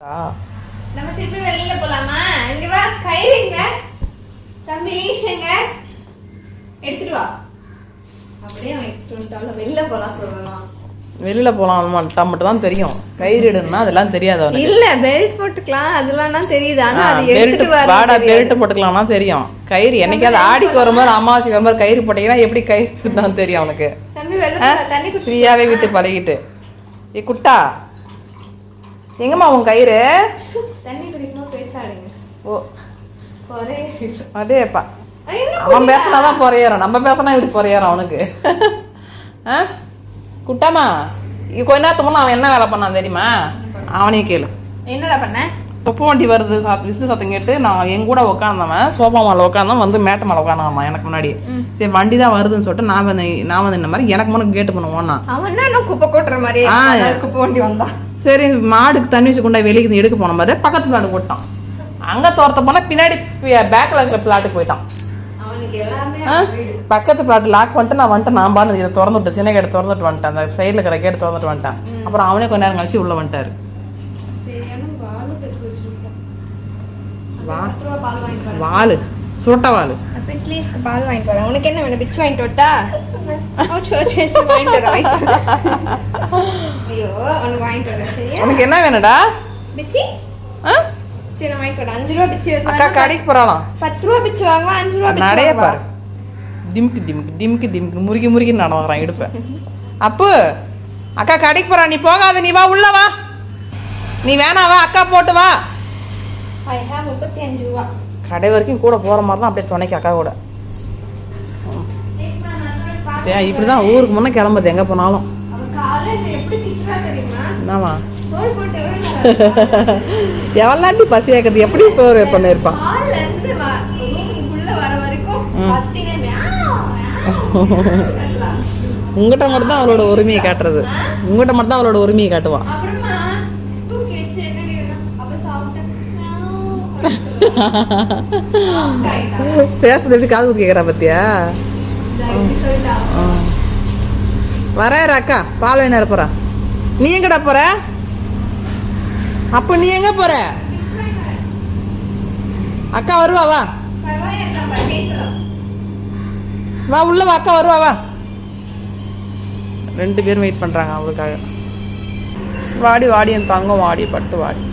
நம்ம திருப்பி வெளியில போலாமா? இங்க வா, கயிறுங்க தம்பி, ஈஷங்க எடுத்துட்டு வா. அப்படியே எடுத்துட்டு வந்துட்டாலும் வெளியில போலாம் சொல்லலாம். வெளியில போலாம் மட்டும் தான் தெரியும். கயிறு இடணும்னா அதெல்லாம் தெரியாது அவனுக்கு. இல்ல பெல்ட் போட்டுக்கலாம் அதெல்லாம் தான் தெரியுது. ஆனா அது பெல்ட் எடுத்துட்டு வர வாடா பெல்ட் போட்டுக்கலாம்னா தெரியும். கயிறு என்னைக்காவது ஆடிக்கு வரும்போது அமாவாசைக்கு வரும்போது கயிறு போட்டீங்கன்னா எப்படி கயிறு தான் தெரியும் அவனுக்கு. தம்பி வெளியில தண்ணி குடிச்சு ஃப்ரீயாவே விட்டு பழகிட்டு. ஏ குட்டா, எங்கம்மா உன் கயிறு? தண்ணி குடிக்கணும் பேசாடுங்க. ஓ ஒரே அதேப்பா, அவன் பேசினாதான் பொறையறான், நம்ம பேசினா இப்படி பொறையறான் அவனுக்கு. குட்டாமா, கொஞ்ச நேரத்துக்கு முன்ன அவன் என்ன வேலை பண்ணான் தெரியுமா? அவனையும் கேளு. என்னடா பண்ண? குப்பை வண்டி வருது விசில் சத்தம் கேட்டு நான் என் கூட உட்காந்தவன் சோஃபா மேலே உட்காந்தவன் வந்து மேட்டை மேலே உட்காந்தாமா எனக்கு முன்னாடி. சரி வண்டி தான் வருதுன்னு சொல்லிட்டு நான் வந்து இந்த மாதிரி எனக்கு முன்னாடி கேட்டு பண்ணுவோன்னா அவன் தான் குப்பை கொட்டுற மாதிரி குப்பை வண்டி வந்தான். சரி மாடுக்கு தண்ணி வச்சு கொண்டா வெளியே எடுக்க போன மாதிரி பக்கத்து பிளாட்டு போட்டான். அங்கே தோரத்த போனால் பின்னாடி பேக்கில் இருக்கிற பிளாட்டுக்கு போயிட்டான். பக்கத்து பிளாட் லாக் பண்ணிட்டு நான் வந்துட்டு நான் பாரு இதை திறந்து விட்டு சின்ன கேட்டு திறந்துட்டு வந்துட்டேன். அந்த சைடில் இருக்கிற கேட்டு திறந்துட்டு வந்துட்டேன். அப்புறம் அவனே கொஞ்ச நேரம் கழிச்சு உள்ள வந்துட்டாரு. வாலு சுரட்ட வாலு பால் வாங்கிட்டு வரேன். உனக்கு என்ன வேணும்? பிச்சு வாங்கிட்டு வரட்டா? ஐயோ உனக்கு வாங்கிட்டு வரேன். சரியா? உனக்கு என்ன வேணுடா? பிச்சி சரி வாங்கிட்டு வரேன். 5 ரூபா பிச்சு. அக்கா கடைக்கு போறாளாம். 10 ரூபா பிச்சு வாங்க, 5 ரூபா பிச்சு நடைய பாரு. திம்க்கு திம்க்கு திம்க்கு திம்க்கு முறுக்கி முறுக்கி நடவறான் இடுப்பேன். அப்பு அக்கா கடைக்கு போறா, நீ போகாத, நீ வா உள்ள வா. நீ வேணா வா, அக்கா போட்டு வா. 35 ரூபா. கடை வரைக்கும் கூட போற மாதிரி தான் அப்படியே துணைக்கு அக்கா கூட. இப்படிதான் ஊருக்கு முன்ன கிளம்புது எங்க போனாலும். என்னவா எவ்வளோ நாட்டி பசி ஆக்குது, எப்படி சோறு வைப்பேன்னு இருப்பான். உங்ககிட்ட மட்டும் தான் அவளோட உரிமையை காட்டுறது. உங்ககிட்ட மட்டும் தான் அவளோட உரிமையை காட்டுவான். பேசுறது எப்படி காது கேட்குறா பத்தியா? வரேன் அக்கா, பால் வேணா போறா. நீ எங்கடா போற? அப்ப நீ எங்க போற? அக்கா வருவா வா வா உள்ள வா, அக்கா வருவா வா. 2 பேரும் வெயிட் பண்றாங்க அவளுக்காக. வாடி வாடி என் தங்கம் வாடி பட்டு வாடி.